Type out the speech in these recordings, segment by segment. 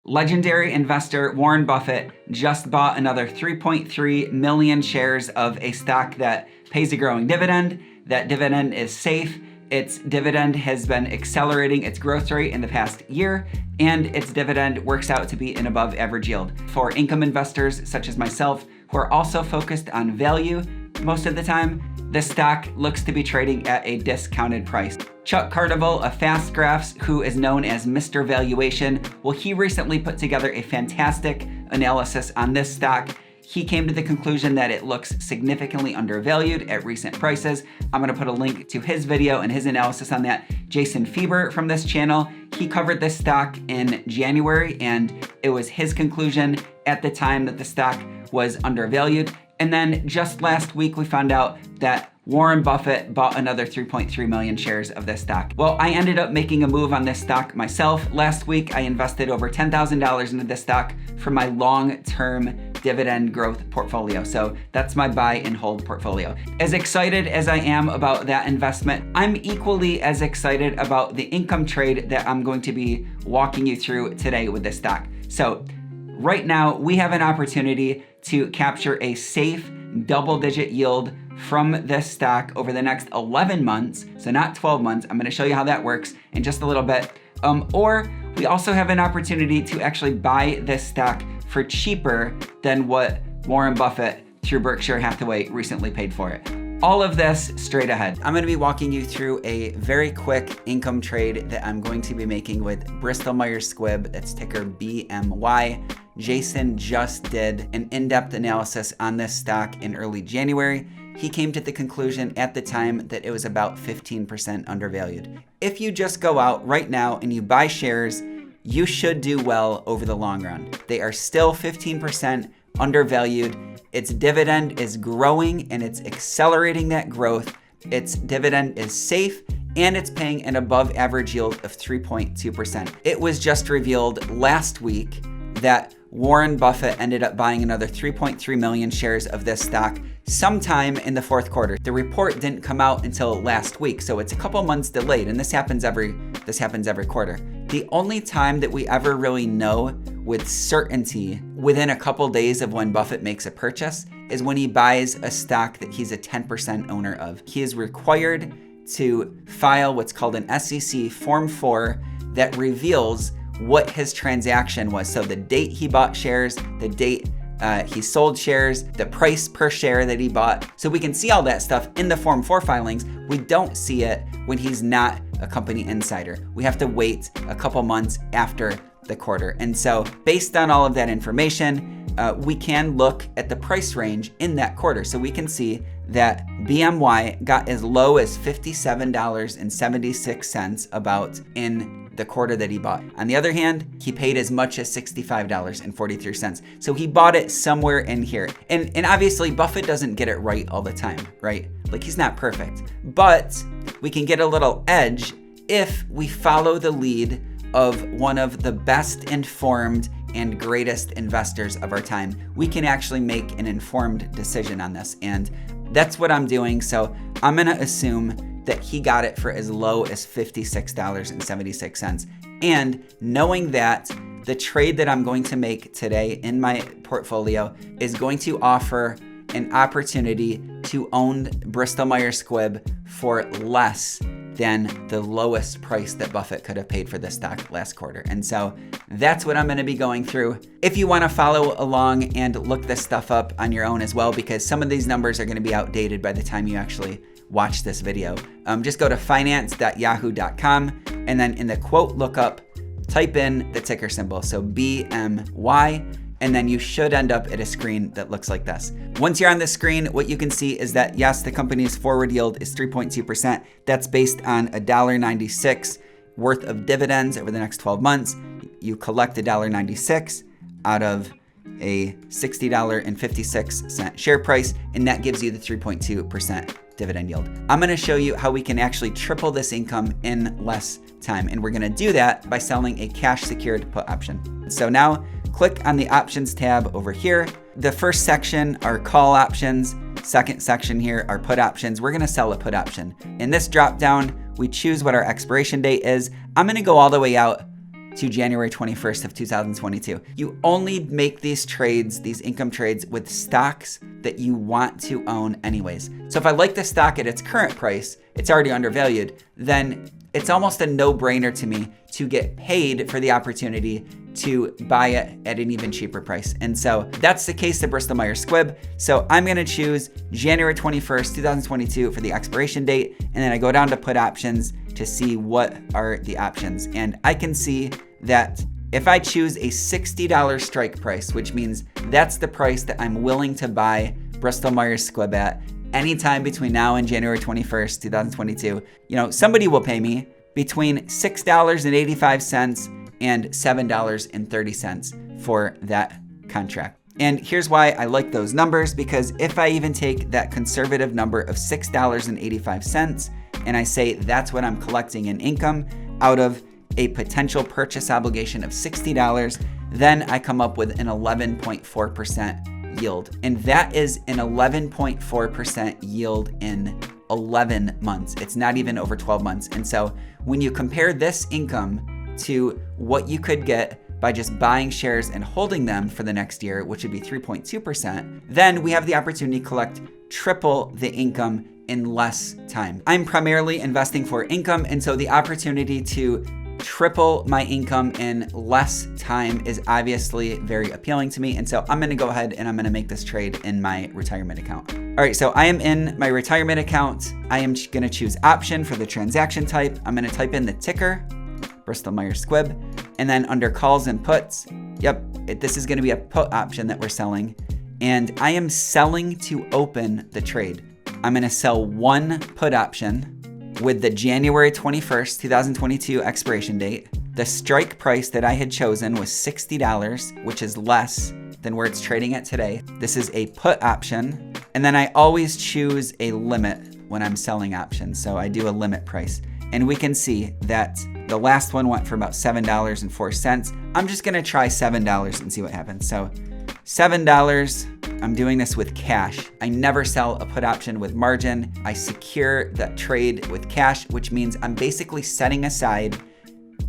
Legendary investor Warren Buffett just bought another 3.3 million shares of a stock that pays a growing dividend. That dividend is safe. Its dividend has been accelerating its growth rate in the past year, and its dividend works out to be an above average yield. For income investors such as myself, who are also focused on value most of the time, this stock looks to be trading at a discounted price. Chuck Carnival of Fast Graphs, who is known as Mr. Valuation, well, he recently put together a fantastic analysis on this stock. He came to the conclusion that it looks significantly undervalued at recent prices. I'm gonna put a link to his video and his analysis on that. Jason Fieber from this channel, he covered this stock in January, and it was his conclusion at the time that the stock was undervalued. And then just last week, we found out that Warren Buffett bought another 3.3 million shares of this stock. Well, I ended up making a move on this stock myself. Last week, I invested over $10,000 into this stock for my long-term dividend growth portfolio. So that's my buy and hold portfolio. As excited as I am about that investment, I'm equally as excited about the income trade that I'm going to be walking you through today with this stock. So right now, we have an opportunity to capture a safe double-digit yield from this stock over the next 11 months, so not 12 months. I'm gonna show you how that works in just a little bit. Or we also have an opportunity to actually buy this stock for cheaper than what Warren Buffett through Berkshire Hathaway recently paid for it. All of this straight ahead. I'm gonna be walking you through a very quick income trade that I'm going to be making with Bristol Myers Squibb, that's ticker BMY. Jason just did an in-depth analysis on this stock in early January. He came to the conclusion at the time that it was about 15% undervalued. If you just go out right now and you buy shares, you should do well over the long run. They are still 15% undervalued. Its dividend is growing and it's accelerating that growth. Its dividend is safe and it's paying an above average yield of 3.2%. It was just revealed last week that Warren Buffett ended up buying another 3.3 million shares of this stock sometime in the fourth quarter. The report didn't come out until last week, so it's a couple months delayed, and this happens every quarter. The only time that we ever really know with certainty within a couple days of when Buffett makes a purchase is when he buys a stock that he's a 10% owner of. He is required to file what's called an SEC Form 4 that reveals what his transaction was. So the date he bought shares, the date he sold shares, the price per share that he bought. So we can see all that stuff in the Form 4 filings. We don't see it when he's not a company insider. We have to wait a couple months after the quarter. And so based on all of that information, we can look at the price range in that quarter. So we can see that BMY got as low as $57.76 about in the quarter that he bought. On the other hand, he paid as much as $65.43. So he bought it somewhere in here. And obviously Buffett doesn't get it right all the time, right? Like, he's not perfect, but we can get a little edge if we follow the lead of one of the best informed and greatest investors of our time. We can actually make an informed decision on this, and that's what I'm doing. So I'm gonna assume that he got it for as low as $56.76. And knowing that the trade that I'm going to make today in my portfolio is going to offer an opportunity to own Bristol Myers Squibb for less than the lowest price that Buffett could have paid for this stock last quarter. And so that's what I'm gonna be going through. If you wanna follow along and look this stuff up on your own as well, because some of these numbers are gonna be outdated by the time you actually watch this video, just go to finance.yahoo.com and then in the quote lookup, type in the ticker symbol, so BMY, and then you should end up at a screen that looks like this. Once you're on the screen, what you can see is that yes, the company's forward yield is 3.2%. That's based on $1.96 worth of dividends over the next 12 months. You collect $1.96 out of a $60.56 share price, and that gives you the 3.2% dividend yield. I'm gonna show you how we can actually triple this income in less time, and we're gonna do that by selling a cash secured put option. So now click on the options tab over here. The first section are call options. Second section here are put options. We're gonna sell a put option. In this drop down, we choose what our expiration date is. I'm gonna go all the way out to January 21st of 2022. You only make these trades, these income trades, with stocks that you want to own anyways. So if I like the stock at its current price, it's already undervalued, then it's almost a no-brainer to me to get paid for the opportunity to buy it at an even cheaper price. And so that's the case to Bristol Myers Squibb. So I'm gonna choose January 21st, 2022 for the expiration date. And then I go down to put options to see what are the options. And I can see that if I choose a $60 strike price, which means that's the price that I'm willing to buy Bristol Myers Squibb at anytime between now and January 21st, 2022, somebody will pay me between $6.85 and $7.30 for that contract. And here's why I like those numbers, because if I even take that conservative number of $6.85 and I say that's what I'm collecting in income out of a potential purchase obligation of $60, then I come up with an 11.4% yield. And that is an 11.4% yield in 11 months. It's not even over 12 months. And so when you compare this income to what you could get by just buying shares and holding them for the next year, which would be 3.2%, then we have the opportunity to collect triple the income in less time. I'm primarily investing for income, and so the opportunity to triple my income in less time is obviously very appealing to me. And so I'm gonna go ahead and I'm gonna make this trade in my retirement account. All right, so I am in my retirement account. I am gonna choose option for the transaction type. I'm gonna type in the ticker, Bristol Myers Squibb, and then under calls and puts, this is gonna be a put option that we're selling. And I am selling to open the trade. I'm gonna sell one put option with the January 21st, 2022 expiration date. The strike price that I had chosen was $60, which is less than where it's trading at today. This is a put option. And then I always choose a limit when I'm selling options. So I do a limit price. And we can see that the last one went for about $7.04. I'm just gonna try $7 and see what happens. So $7, I'm doing this with cash. I never sell a put option with margin. I secure that trade with cash, which means I'm basically setting aside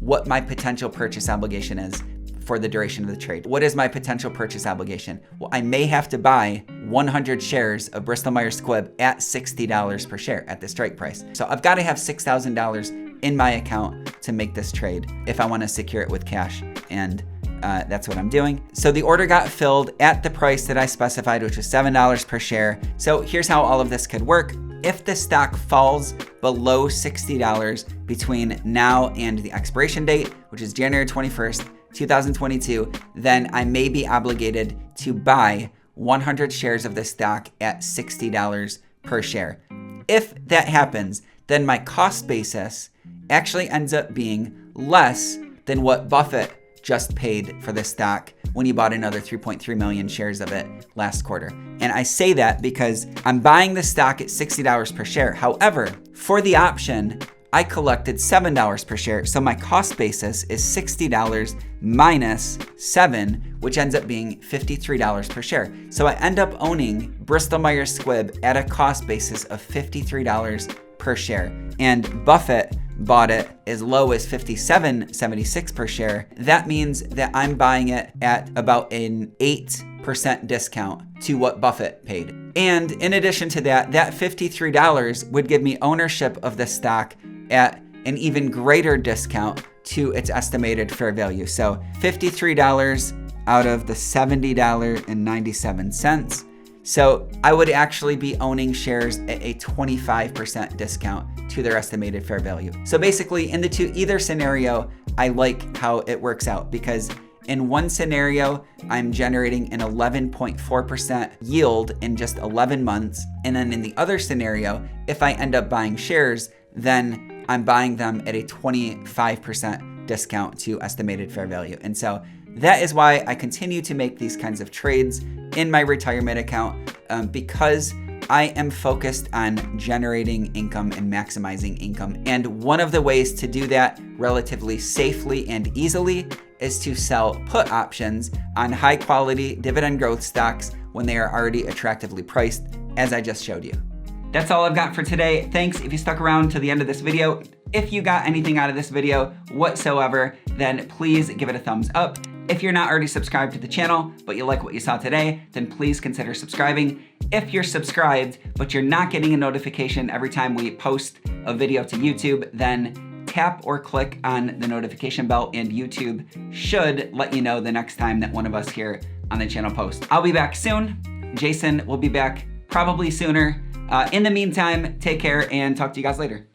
what my potential purchase obligation is for the duration of the trade. What is my potential purchase obligation? Well, I may have to buy 100 shares of Bristol Myers Squibb at $60 per share at the strike price. So I've got to have $6,000 in my account to make this trade if I want to secure it with cash. And that's what I'm doing. So the order got filled at the price that I specified, which was $7 per share. So here's how all of this could work. If the stock falls below $60 between now and the expiration date, which is January 21st, 2022, then I may be obligated to buy 100 shares of the stock at $60 per share. If that happens, then my cost basis actually ends up being less than what Buffett just paid for the stock when he bought another 3.3 million shares of it last quarter. And I say that because I'm buying the stock at $60 per share. However, for the option, I collected $7 per share. So my cost basis is $60 minus $7, which ends up being $53 per share. So I end up owning Bristol Myers Squibb at a cost basis of $53 per share. And Buffett bought it as low as $57.76 per share. That means that I'm buying it at about an 8% discount to what Buffett paid. And in addition to that, that $53 would give me ownership of the stock at an even greater discount to its estimated fair value. So $53 out of the $70.97. So I would actually be owning shares at a 25% discount to their estimated fair value. So basically in either scenario, I like how it works out, because in one scenario, I'm generating an 11.4% yield in just 11 months. And then in the other scenario, if I end up buying shares, then I'm buying them at a 25% discount to estimated fair value. And so that is why I continue to make these kinds of trades in my retirement account, because I am focused on generating income and maximizing income. And one of the ways to do that relatively safely and easily is to sell put options on high quality dividend growth stocks when they are already attractively priced, as I just showed you. That's all I've got for today. Thanks if you stuck around to the end of this video. If you got anything out of this video whatsoever, then please give it a thumbs up. If you're not already subscribed to the channel, but you like what you saw today, then please consider subscribing. If you're subscribed, but you're not getting a notification every time we post a video to YouTube, then tap or click on the notification bell and YouTube should let you know the next time that one of us here on the channel posts. I'll be back soon. Jason will be back probably sooner. In the meantime, take care and talk to you guys later.